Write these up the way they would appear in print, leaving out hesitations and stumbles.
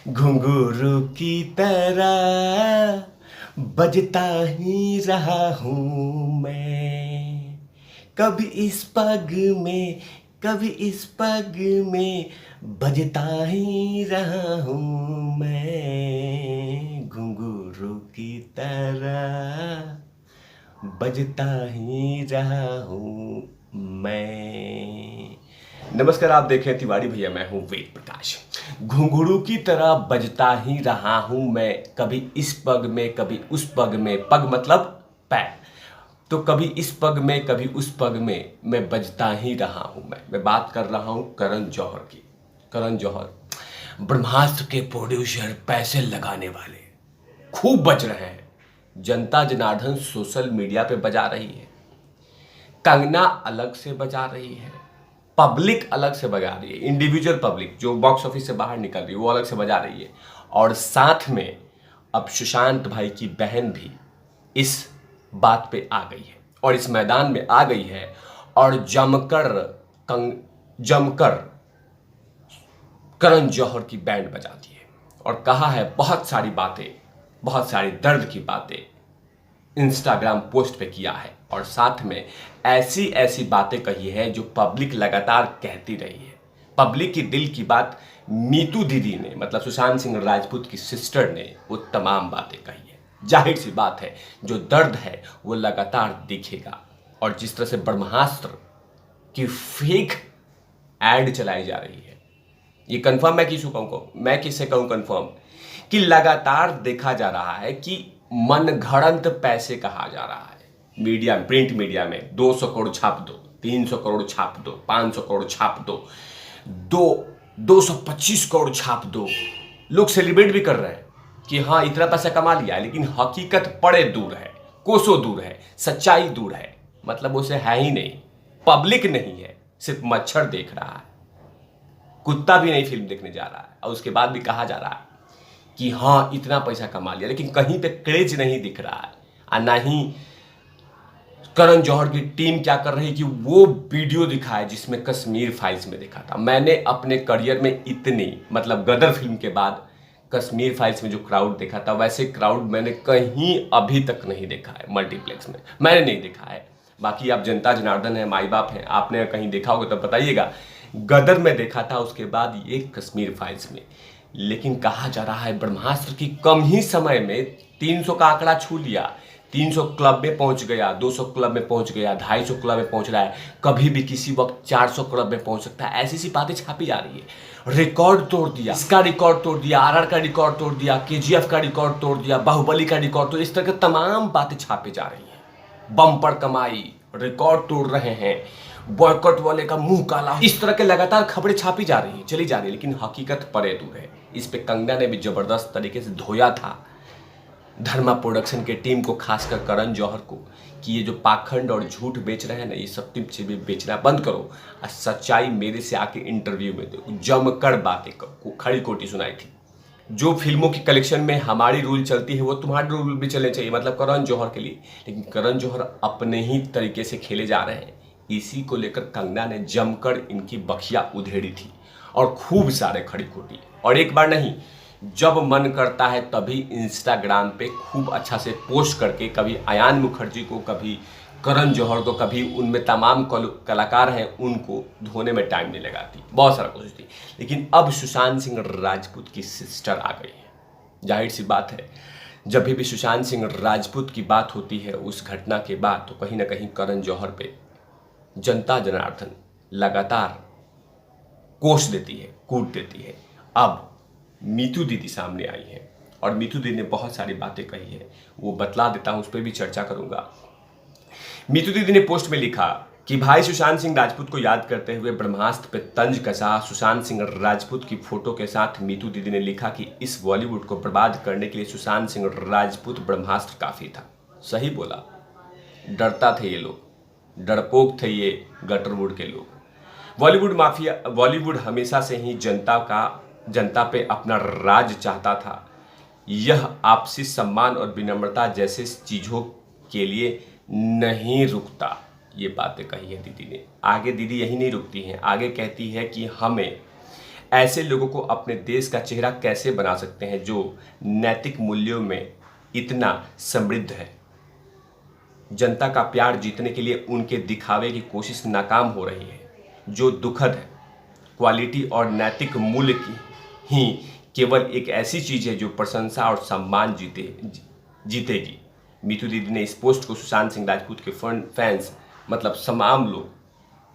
घुंघरू की तरह बजता ही रहा हूँ मैं। कभी इस पग में, कभी इस पग में बजता ही रहा हूँ मैं। घुंघरू की तरह बजता ही रहा हूँ मैं। नमस्कार, आप देख रहे हैं तिवारी भैया, मैं हूँ वेद प्रकाश। घुंघरू की तरह बजता ही रहा हूँ मैं, कभी इस पग में कभी उस पग में। पग मतलब पैर। तो कभी इस पग में कभी उस पग में मैं बजता ही रहा हूँ मैं बात कर रहा हूँ करण जौहर की। करण जौहर ब्रह्मास्त्र के प्रोड्यूसर, पैसे लगाने वाले खूब बज रहे हैं। जनता जनार्दन सोशल मीडिया पे बजा रही है, कंगना अलग से बजा रही है, पब्लिक अलग से बजा रही है। इंडिविजुअल पब्लिक जो बॉक्स ऑफिस से बाहर निकल रही है वो अलग से बजा रही है। और साथ में अब सुशांत भाई की बहन भी इस बात पे आ गई है और इस मैदान में आ गई है और जमकर करण जौहर की बैंड बजाती है और कहा है बहुत सारी बातें, बहुत सारी दर्द की बातें इंस्टाग्राम पोस्ट पे किया है। और साथ में ऐसी ऐसी बातें कही है जो पब्लिक लगातार कहती रही है। पब्लिक की दिल की बात मीतू दीदी ने, मतलब सुशांत सिंह राजपूत की सिस्टर ने, वो तमाम बातें कही है। जाहिर सी बात है, जो दर्द है वो लगातार दिखेगा। और जिस तरह से ब्रह्मास्त्र की फेक एड चलाई जा रही है, ये कंफर्म मैं किससे कहूं कंफर्म, कि लगातार देखा जा रहा है कि मनगढ़ंत पैसे कहा जा रहा है। मीडिया, प्रिंट मीडिया में 200 करोड़ छाप दो, 300 करोड़ छाप दो, 500 करोड़ छाप दो, 225 करोड़ छाप दो। लोग सेलिब्रेट भी कर रहे हैं कि हाँ इतना पैसा कमा लिया, लेकिन हकीकत बड़े दूर है, कोसों दूर है, सच्चाई दूर है। मतलब उसे है ही नहीं, पब्लिक नहीं है, सिर्फ मच्छर देख रहा है, कुत्ता भी नहीं फिल्म देखने जा रहा है। और उसके बाद भी कहा जा रहा है कि हाँ इतना पैसा कमा लिया, लेकिन कहीं पे क्रेज नहीं दिख रहा है। और ना ही करण जौहर की टीम क्या कर रही है कि वो वीडियो दिखाए जिसमें कश्मीर फाइल्स में देखा था। मैंने अपने करियर में इतनी, मतलब गदर फिल्म के बाद कश्मीर फाइल्स में जो क्राउड देखा था, वैसे क्राउड मैंने कहीं अभी तक नहीं देखा है। मल्टीप्लेक्स में मैंने नहीं देखा है। बाकी आप जनता जनार्दन है, माई बाप है, आपने कहीं देखा होगा तो बताइएगा। गदर में देखा था, उसके बाद ये कश्मीर फाइल्स में। लेकिन कहा जा रहा है ब्रह्मास्त्र की कम ही समय में 300 का आंकड़ा छू लिया, 300 क्लब में पहुंच गया, 200 क्लब में पहुंच गया, 250 क्लब में पहुंच रहा है, कभी भी किसी वक्त 400 क्लब में पहुंच सकता है। ऐसी सी बातें छापी जा रही है। रिकॉर्ड तोड़ दिया, इसका रिकॉर्ड तोड़ दिया, आरआर का रिकॉर्ड तोड़ दिया, केजीएफ का रिकॉर्ड तोड़ दिया, बाहुबली का रिकॉर्ड तोड़, इस तरह की तमाम बातें छापी जा रही है। बम्पर कमाई, रिकॉर्ड तोड़ रहे हैं, बॉयकॉट वाले का मुंह काला, इस तरह के लगातार खबरें छापी जा रही है, चली जा रही है, लेकिन हकीकत परे दूर है। इस पे कंगना ने भी जबरदस्त तरीके से धोया था धर्मा प्रोडक्शन के टीम को, खासकर करण जौहर को, कि ये जो पाखंड और झूठ बेच रहे हैं ना, ये सब चीजें बेचना बंद करो और सच्चाई मेरे से आके इंटरव्यू में दो। जमकर बातें खड़ी खोटी सुनाई थी। जो फिल्मों की कलेक्शन में हमारी रूल चलती है वो तुम्हारे रूल भी चलने चाहिए, मतलब करण जौहर के लिए। लेकिन करण जौहर अपने ही तरीके से खेले जा रहे हैं। इसी को लेकर कंगना ने जमकर इनकी बखिया उधेड़ी थी और खूब सारे खड़ी खोटी। और एक बार नहीं, जब मन करता है तभी इंस्टाग्राम पे खूब अच्छा से पोस्ट करके, कभी आयान मुखर्जी को, कभी करण जौहर को, कभी उनमें तमाम कलाकार हैं उनको धोने में टाइम नहीं लगाती, बहुत सारा कोशिश थी। लेकिन अब सुशांत सिंह राजपूत की सिस्टर आ गई है। जाहिर सी बात है, जब भी सुशांत सिंह राजपूत की बात होती है उस घटना के बाद, तो कहीं ना कहीं करण जौहर पे जनता जनार्दन लगातार कोस देती है, कूट देती है। अब मीतू दीदी सामने आई है और मीतू दीदी ने बहुत सारी बातें कही है, वो बतला देता हूं, उस पर भी चर्चा करूंगा। मीतू दीदी ने पोस्ट में लिखा कि भाई सुशांत सिंह राजपूत को याद करते हुए ब्रह्मास्त्र पे तंज कसा। सुशांत सिंह राजपूत की फोटो के साथ मीतू दीदी ने लिखा कि इस बॉलीवुड को बर्बाद करने के लिए सुशांत सिंह राजपूत ब्रह्मास्त्र काफी था। सही बोला, डरता थे ये लोग, डरपोक थे ये गटरवुड के लोग। बॉलीवुड हमेशा से ही जनता पे अपना राज चाहता था। यह आपसी सम्मान और विनम्रता जैसे चीजों के लिए नहीं रुकता। ये बातें कही है दीदी ने। आगे दीदी यही नहीं रुकती हैं, आगे कहती है कि हमें ऐसे लोगों को अपने देश का चेहरा कैसे बना सकते हैं जो नैतिक मूल्यों में इतना समृद्ध है। जनता का प्यार जीतने के लिए उनके दिखावे की कोशिश नाकाम हो रही है, जो दुखद है। क्वालिटी और नैतिक मूल्य की ही केवल एक ऐसी चीज है जो प्रशंसा और सम्मान जीतेगी। मीतू दीदी ने इस पोस्ट को सुशांत सिंह राजपूत के फैंस मतलब तमाम लोग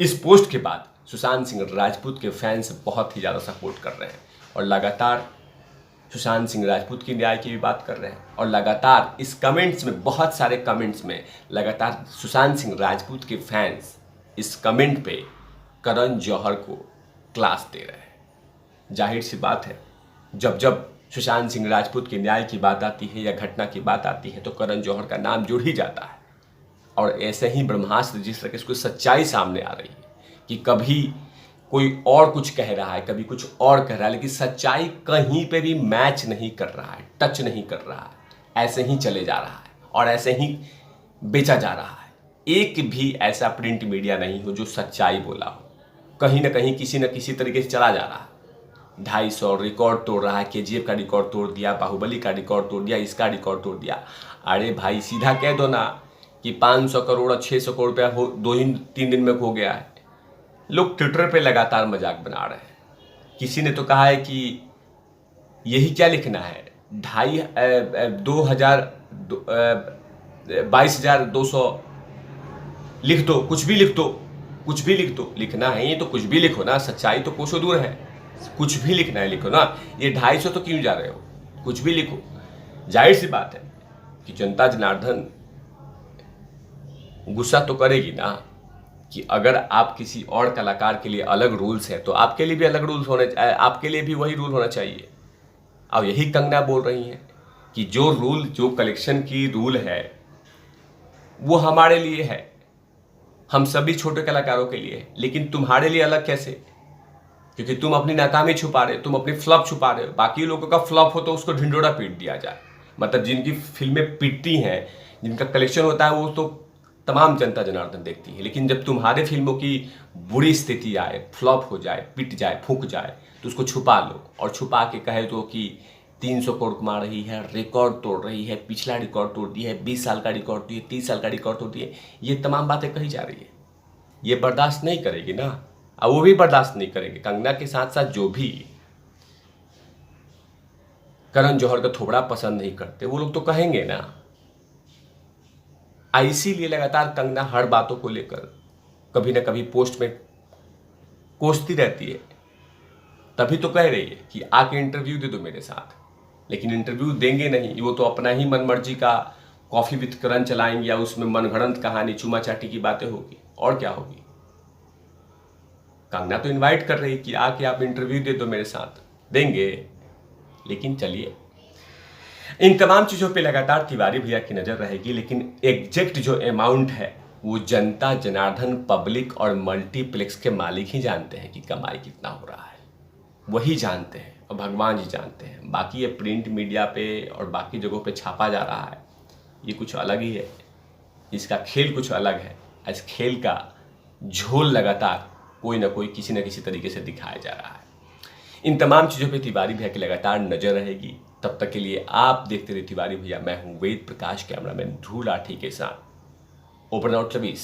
इस पोस्ट के बाद सुशांत सिंह राजपूत के फैंस बहुत ही ज़्यादा सपोर्ट कर रहे हैं और लगातार सुशांत सिंह राजपूत की न्याय की भी बात कर रहे हैं और लगातार इस कमेंट्स में, बहुत सारे कमेंट्स में लगातार सुशांत सिंह राजपूत के फैंस इस कमेंट पे करण जौहर को क्लास दे रहे हैं। जाहिर सी बात है, जब जब सुशांत सिंह राजपूत के न्याय की बात आती है या घटना की बात आती है तो करण जौहर का नाम जुड़ ही जाता है। और ऐसे ही ब्रह्मास्त्र जिस तरह की उसको सच्चाई सामने आ रही है कि कभी कोई और कुछ कह रहा है, कभी कुछ और कह रहा है, लेकिन सच्चाई कहीं पे भी मैच नहीं कर रहा है, टच नहीं कर रहा है, ऐसे ही चले जा रहा है और ऐसे ही बेचा जा रहा है। एक भी ऐसा प्रिंट मीडिया नहीं हो जो सच्चाई बोला हो, कहीं ना कहीं किसी न किसी तरीके से चला जा रहा है। 250 रिकॉर्ड तोड़ रहा है, KGF का रिकॉर्ड तोड़ दिया, बाहुबली का रिकॉर्ड तोड़ दिया, इसका रिकॉर्ड तोड़ दिया। अरे भाई सीधा कह दो ना कि 500 करोड़ और 600 करोड़ रुपया 2-3 दिन में हो गया है। लोग ट्विटर पे लगातार मजाक बना रहे हैं। किसी ने तो कहा है कि यही क्या लिखना है, 22,200 लिख दो, कुछ भी लिख दो, कुछ भी लिख दो। लिखना है ये तो कुछ भी लिखो ना, सच्चाई तो कोसों दूर है। कुछ भी लिखना है लिखो ना, ये 250 तो क्यों जा रहे हो, कुछ भी लिखो। जाहिर सी बात है कि जनता जनार्दन गुस्सा तो करेगी ना कि अगर आप किसी और कलाकार के लिए अलग रूल्स है तो आपके लिए भी अलग रूल्स होने, आपके लिए भी वही रूल होना चाहिए। अब यही कंगना बोल रही हैं कि जो रूल, जो कलेक्शन की रूल है वो हमारे लिए है, हम सभी छोटे कलाकारों के लिए, लेकिन तुम्हारे लिए अलग कैसे? क्योंकि तुम अपनी नाकामी छुपा रहे हो, तुम अपनी फ्लॉप छुपा रहे हो। बाकी लोगों का फ्लॉप हो तो उसको ढिंडोरा पीट दिया जाए। मतलब जिनकी फिल्में पिटती हैं, जिनका कलेक्शन होता है, वो तो तमाम जनता जनार्दन देखती है। लेकिन जब तुम्हारे फिल्मों की बुरी स्थिति आए, फ्लॉप हो जाए, पिट जाए, फूंक जाए, तो उसको छुपा लो और छुपा के कहे तो कि 300 करोड़ कमा रही है, रिकॉर्ड तोड़ रही है, पिछला रिकॉर्ड तोड़ दी है, 20 साल का रिकॉर्ड तोड़ी है, 30 साल का रिकॉर्ड तोड़ दी है। ये तमाम बातें कही जा रही है, ये बर्दाश्त नहीं करेगी ना। अब वो भी बर्दाश्त नहीं करेंगे। कंगना के साथ साथ जो भी करण जौहर का थोबड़ा पसंद नहीं करते वो लोग तो कहेंगे ना। इसीलिए लगातार कंगना हर बातों को लेकर कभी ना कभी पोस्ट में कोसती रहती है। तभी तो कह रही है कि आके इंटरव्यू दे दो मेरे साथ, लेकिन इंटरव्यू देंगे नहीं। वो तो अपना ही मनमर्जी का कॉफी विद करण चलाएंगे या उसमें मनगढ़ंत कहानी, चूमा चाटी की बातें होगी और क्या होगी। कंगना तो इनवाइट कर रही कि आके आप इंटरव्यू दे दो मेरे साथ, देंगे। लेकिन चलिए, इन तमाम चीज़ों पे लगातार तिवारी भैया की नज़र रहेगी, लेकिन एग्जैक्ट जो अमाउंट है वो जनता जनार्दन पब्लिक और मल्टीप्लेक्स के मालिक ही जानते हैं कि कमाई कितना हो रहा है, वही जानते हैं और भगवान जी जानते हैं। बाकी ये प्रिंट मीडिया पे और बाकी जगहों पे छापा जा रहा है, ये कुछ अलग ही है, इसका खेल कुछ अलग है। इस खेल का झोल लगातार कोई ना कोई किसी न किसी तरीके से दिखाया जा रहा है। इन तमाम चीज़ों पे तिवारी भैया की लगातार नज़र रहेगी। तब तक के लिए आप देखते रहिए तिवारी भैया। मैं हूं वेद प्रकाश, कैमरामैन ध्रुव लाठी के साथ। Open out 24।